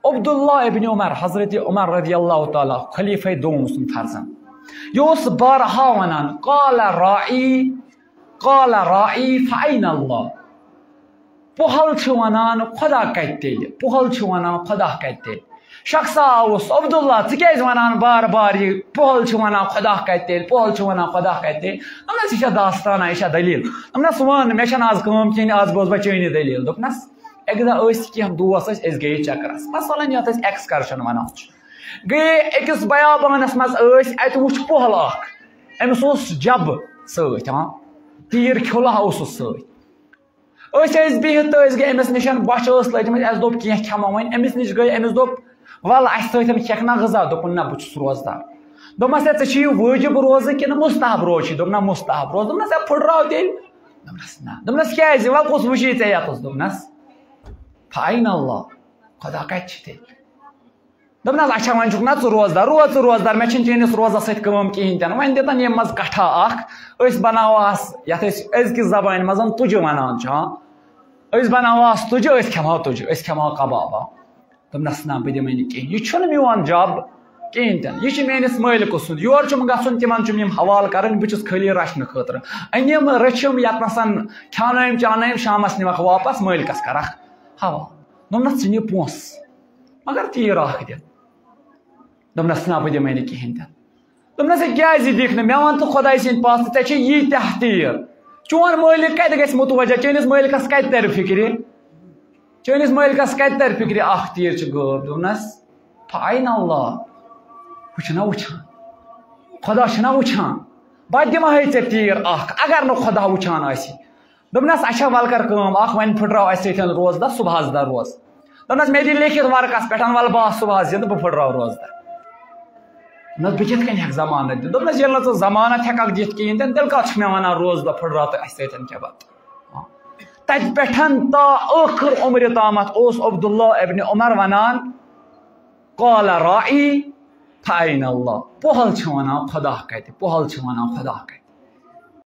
عبداللہ ابن عمر حضرت عمر رضی اللہ تعالیٰ خلیفہ دوم سن فرزن یہ بارہا ونان قال رائی فأین اللہ پہل ونان خدا کت تیل پہل ونان خدا کت تیل شخصا آوس عبداللہ ژٕ ونان بار بار یہ پہل ونان خدا کت تیل پہل ونان خدا کت تیل دپنس یہ داستانہ یہ دلیل دپنس ون مے چھنہٕ آز کٲم کِہیٖنۍ آز بوز بہٕ چٲنی دلیل دوٚپنس اکہ دہ کینٛہہ دوس أسۍ گٔیے چکرس مثلاً یتھ أسۍ ایکسکرشن ونان گٔیے أکِس بیابانس منٛز اتہِ وٕچھ پۄہل اکھ أمِس اوس جب سۭتۍ ہاں تیٖر کھُلہ اوسُس سۭتۍ ٲسۍ بِہِتھ تہٕ أسۍ گٔے أمِس نِش بۄچھِ ٲس لٔجمٕژ اَسہِ دوٚپ کینٛہہ کھٮ۪مو وۄنۍ أمِس نِش گٔے أمِس دوٚپ وَلہٕ اَسہِ سۭتۍ کھٮ۪کھ نا غذا دوٚپُن نہ بہٕ چھُس روزدار دوٚپمَس ہے ژےٚ چھُے یہِ وٲجِب روزٕ کِنہٕ مُستحب روزٕ دوٚپ نہ مُستحب روزٕ دوٚپنَس ہے پھٕٹراو تیٚلہِ دوٚپنَس نہ دوٚپنَس کیٛازِ وَلہٕ کُس وٕچھی ژےٚ یَتَس دوٚپنَس فأین اللہ خدا کتہِ چھِ تیٚلہِ دوٚپنَس اچھا وۄنۍ چھُکھ نا ژٕ روزدار روز ژٕ روزدار مےٚ چھِنہٕ چٲنِس روزس سۭتۍ کٲم کِہیٖنۍ تہِ نہٕ وۄنۍ دِتن ییٚمہِ منٛز کٹھا اکھ أسۍ بناوہس یتھ أسۍ أزکِس زبانہِ منٛز تُجہِ ونان چھِ ہاں أسۍ بناوہس تُجہِ أسۍ کھٮ۪مہو تُجہِ أسۍ کھٮ۪مہو کباب دوٚپنَس نہ بہٕ دِمے نہٕ کِہیٖنۍ یہِ چھُنہٕ میون جاب کِہیٖنۍ تہِ نہٕ یہِ چھُ میٲنِس مٲلکہٕ سُنٛد یورٕ چھُم گژھُن تِمن چھُم یِم حوالہٕ کَرٕنۍ بہٕ چھُس خٲلی رچھنہٕ خٲطرٕ أنِم رٔچھِم یتنس کھیٛاونٲیِم چاونٲیِم شامس نِمکھ واپس مٲلکس کرکھ حوالہٕ دوٚپنَس ژٕ نہِ پونٛسہٕ مگر تیٖر اکھ دِ دوٚپنَس نہ بہٕ دِمے نہٕ کِہیٖنۍ تہِ دوٚپنَس ہے کیٛازِ دِکھ نہٕ مےٚ وَن تہٕ خۄداے سٕنٛدۍ پاسہٕ ژےٚ چھے ییٖتیٛاہ تیٖر چون مٲلِک کتہِ گژھِ مُتوجہ چٲنِس مٲلکس کتہِ ترِ فِکرِ چٲنِس مٲلکس کتہِ ترِ فِکرِ اکھ تیٖر چھِ غٲب دوٚپنَس فأین اللہ ہُہ چھُنا وٕچھان خۄدا چھُنا وٕچھان بہٕ دِمہے ژےٚ تیٖر اکھ اگر نہٕ خۄدا وٕچھان آسہِ دوٚپنَس اچھا وَلہٕ کر کٲم اکھ وۄنۍ پھٕٹراو اَسہِ سۭتۍ روزدار صُبحس دہ روز دوٚپنَس مےٚ دِ لیکھِتھ ورقس پٮ۪ٹھ وَلہٕ بہٕ آسہٕ صُبحس زِندٕ بہٕ پھٕٹراو روزدار دوٚپنَس بہٕ کِتھ کٔنۍ ہٮ۪کہٕ ضمانت دِتھ دوٚپنَس ییٚلہِ نہٕ ژٕ ضمانت ہٮ۪ککھ دِتھ کِہیٖنۍ تہِ نہٕ تیٚلہِ کَتھ چھُکھ مےٚ وَنان روزدار پھٕٹراو تہٕ اَسہِ سۭتۍ کیٛاہ بَتہٕ تَتہِ پٮ۪ٹھ تا ٲخٕر عُمرِ تامَتھ اوس عبداللہ ابن عمر وَنان قال رائی فأین اللہ پۄہل چھِ وَنان خۄدا کَتہِ پۄہل چھِ وَنان خۄدا کَتہِ